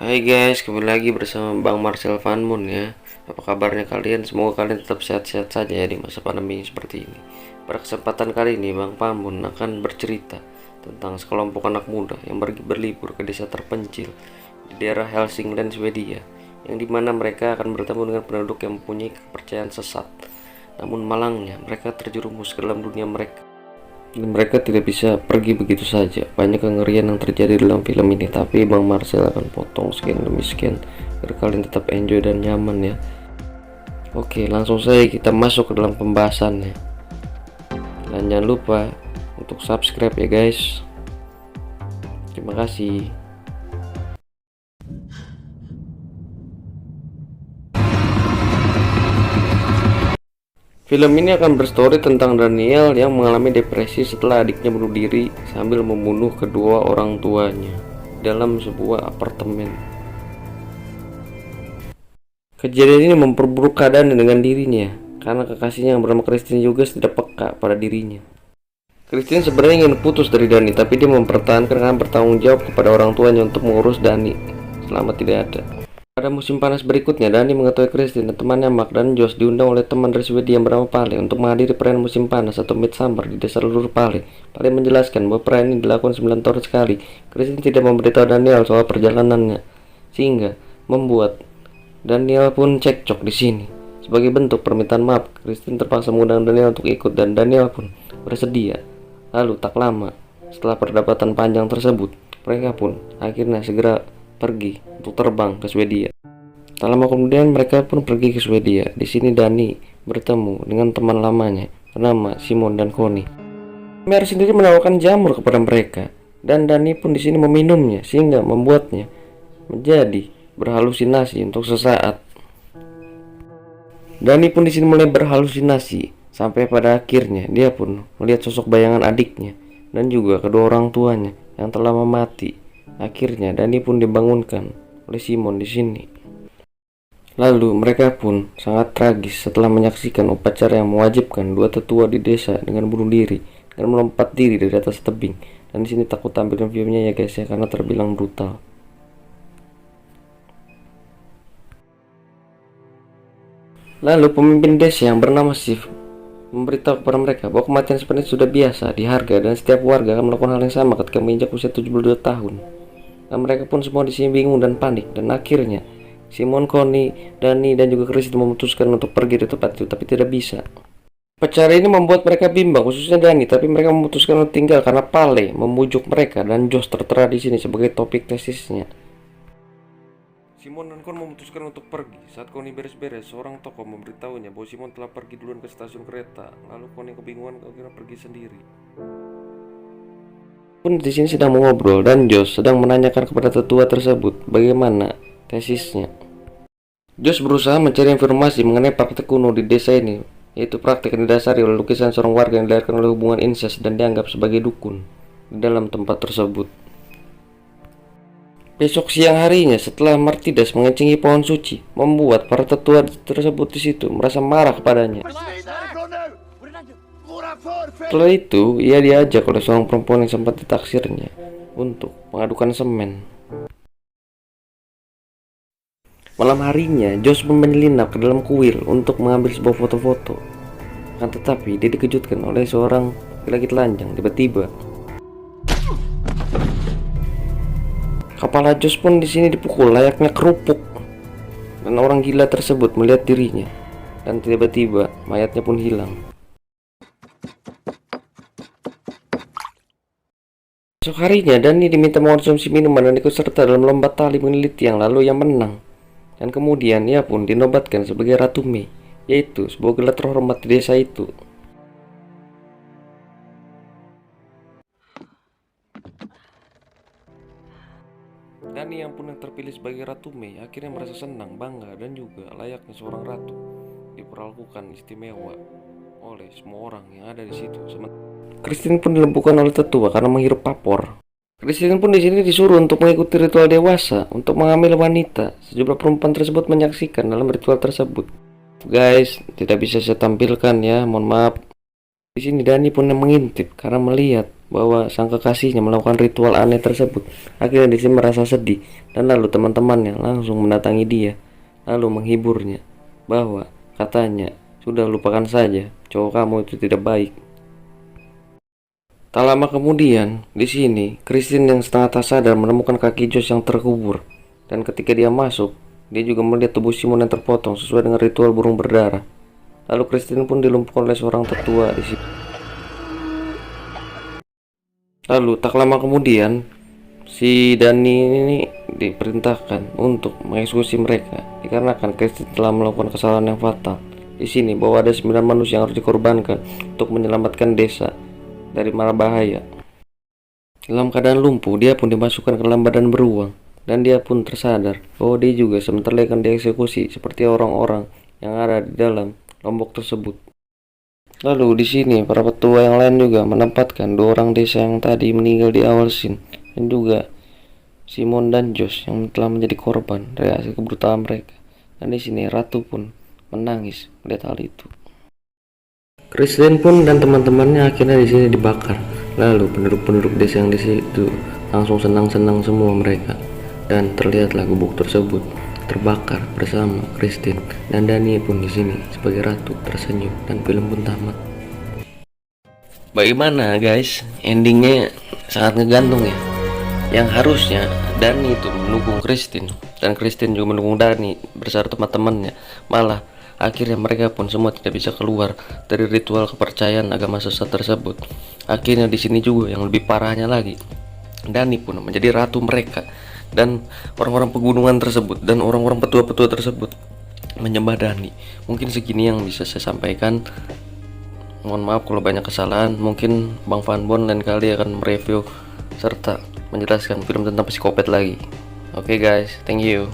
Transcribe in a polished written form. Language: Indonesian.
Hai guys, kembali lagi bersama Bang Marcel Van Moon ya. Apa kabarnya kalian? Semoga kalian tetap sehat-sehat saja ya di masa pandemi seperti ini. Pada kesempatan kali ini Bang Van Moon akan bercerita tentang sekelompok anak muda yang berlibur ke desa terpencil di daerah Hälsingland, Swedia, yang dimana mereka akan bertemu dengan penduduk yang mempunyai kepercayaan sesat. Namun malangnya mereka terjerumus ke dalam dunia mereka. Dan mereka tidak bisa pergi begitu saja. Banyak kengerian yang terjadi dalam film ini, tapi Bang Marcel akan potong sekian demi sekian agar kalian tetap enjoy dan nyaman ya. Oke, langsung saja kita masuk ke dalam pembahasannya. Dan jangan lupa untuk subscribe ya guys. Terima kasih. Film ini akan berstory tentang Daniel yang mengalami depresi setelah adiknya bunuh diri sambil membunuh kedua orang tuanya dalam sebuah apartemen. Kejadian ini memperburuk keadaan dengan dirinya karena kekasihnya yang bernama Christine juga tidak peka pada dirinya. Christine sebenarnya ingin putus dari Dani, tapi dia mempertahankan karena bertanggung jawab kepada orang tuanya untuk mengurus Dani selama tidak ada. Pada musim panas berikutnya, Dani mengetahui Christine dan temannya Mark dan Josh diundang oleh teman dari Swedia yang bernama Pale untuk menghadiri perayaan musim panas atau Midsummer di desa leluhur Pale. Pale menjelaskan bahwa perayaan ini dilakukan 9 tahun sekali. Christine tidak memberitahu Daniel soal perjalanannya, sehingga membuat Daniel pun cekcok di sini. Sebagai bentuk permintaan maaf, Christine terpaksa mengundang Daniel untuk ikut dan Daniel pun bersedia. Lalu tak lama setelah perdebatan panjang tersebut, mereka pun akhirnya segera pergi untuk terbang ke Swedia. Tak lama kemudian mereka pun pergi ke Swedia. Di sini Dani bertemu dengan teman lamanya bernama Simon dan Connie. Mer sendiri menawarkan jamur kepada mereka dan Dani pun di sini meminumnya sehingga membuatnya menjadi berhalusinasi untuk sesaat. Dani pun di sini mulai berhalusinasi sampai pada akhirnya dia pun melihat sosok bayangan adiknya dan juga kedua orang tuanya yang telah mati. Akhirnya Dani pun dibangunkan oleh Simon di sini. Lalu mereka pun sangat tragis setelah menyaksikan upacara yang mewajibkan dua tetua di desa dengan bunuh diri dan melompat diri dari atas tebing. Dan di sini takut tampilkan videonya ya guys ya, karena terbilang brutal. Lalu pemimpin desa yang bernama Sif memberitahu kepada mereka bahwa kematian seperti itu sudah biasa dihargai dan setiap warga akan melakukan hal yang sama ketika menginjak usia 72 tahun. Dan mereka pun semua di sini bingung dan panik, dan akhirnya Simon, Connie, Dani dan juga Christine memutuskan untuk pergi dari tempat itu, tapi tidak bisa. Upacara ini membuat mereka bimbang, khususnya Dani, tapi mereka memutuskan untuk tinggal karena Pale memujuk mereka dan Josh tertera di sini sebagai topik tesisnya. Simon dan Connie memutuskan untuk pergi. Saat Connie beres-beres, seorang tokoh memberitahunya bahwa Simon telah pergi duluan ke stasiun kereta. Lalu Connie kebingungan akhirnya pergi sendiri. Pun di sini sedang mengobrol dan Josh sedang menanyakan kepada tetua tersebut bagaimana tesisnya. Josh berusaha mencari informasi mengenai praktek kuno di desa ini, yaitu praktek yang didasari oleh lukisan seorang warga yang dilahirkan oleh hubungan incest dan dianggap sebagai dukun di dalam tempat tersebut. Besok siang harinya, setelah Martidas mengencingi pohon suci, membuat para tetua tersebut di situ merasa marah kepadanya. Setelah itu, ia diajak oleh seorang perempuan yang sempat ditaksirnya untuk mengadukan semen. Malam harinya, Josh pun menyelinap ke dalam kuil untuk mengambil sebuah foto-foto. Akan tetapi, dia dikejutkan oleh seorang laki-laki telanjang. Tiba-tiba, kepala Josh pun di sini dipukul layaknya kerupuk, dan orang gila tersebut melihat dirinya, dan tiba-tiba mayatnya pun hilang. Esok harinya, Dani diminta mengonsumsi minuman dan ikut serta dalam lomba tali meneliti yang lalu yang menang. Dan kemudian ia pun dinobatkan sebagai Ratu Mei, yaitu sebuah gelar terhormat di desa itu. Dani yang pun yang terpilih sebagai Ratu Mei akhirnya merasa senang, bangga, dan juga layaknya seorang ratu diperlakukan istimewa oleh semua orang yang ada di situ. Christine pun dilumpuhkan oleh tetua karena menghirup vapor. Christine pun di sini disuruh untuk mengikuti ritual dewasa untuk mengambil wanita. Sejumlah perempuan tersebut menyaksikan dalam ritual tersebut. Guys, tidak bisa saya tampilkan ya, mohon maaf. Di sini Dani pun yang mengintip karena melihat bahwa sang kekasihnya melakukan ritual aneh tersebut. Akhirnya di sini merasa sedih, dan lalu teman-temannya langsung mendatangi dia, lalu menghiburnya bahwa katanya, sudah lupakan saja, cowok kamu itu tidak baik. Tak lama kemudian, di sini Christine yang setengah tak sadar menemukan kaki Josh yang terkubur, dan ketika dia masuk, dia juga melihat tubuh Simon yang terpotong sesuai dengan ritual burung berdarah. Lalu Christine pun dilumpuhkan oleh seorang tetua di situ. Lalu tak lama kemudian, si Dani ini diperintahkan untuk mengeksekusi mereka dikarenakan Christine telah melakukan kesalahan yang fatal. Di sini bahwa ada 9 manusia yang harus dikorbankan untuk menyelamatkan desa dari mara bahaya. Dalam keadaan lumpuh, dia pun dimasukkan ke dalam badan beruang, dan dia pun tersadar bahwa dia juga sebentar lagi akan dieksekusi seperti orang-orang yang ada di dalam lombok tersebut. Lalu di sini para petua yang lain juga menempatkan 2 orang desa yang tadi meninggal di awal scene, dan juga Simon dan Josh yang telah menjadi korban reaksi kebrutalan mereka. Dan di sini Ratu pun menangis melihat hal itu. Christine pun dan teman-temannya akhirnya di sini dibakar. Lalu penduduk-penduduk desa yang di situ langsung senang-senang semua mereka, dan terlihatlah gubuk tersebut terbakar bersama Christine, dan Dani pun di sini sebagai ratu tersenyum, dan film pun tamat. Bagaimana guys? Endingnya sangat ngegantung ya. Yang harusnya Dani itu mendukung Christine, dan Christine juga mendukung Dani bersama teman-temannya. Malah akhirnya mereka pun semua tidak bisa keluar dari ritual kepercayaan agama sesat tersebut. Akhirnya di sini juga yang lebih parahnya lagi, Dani pun menjadi ratu mereka, dan orang-orang pegunungan tersebut dan orang-orang petua-petua tersebut menyembah Dani. Mungkin segini yang bisa saya sampaikan. Mohon maaf kalau banyak kesalahan. Mungkin Bang Fanbon lain kali akan mereview serta menjelaskan film tentang psikopat lagi. Oke guys, thank you.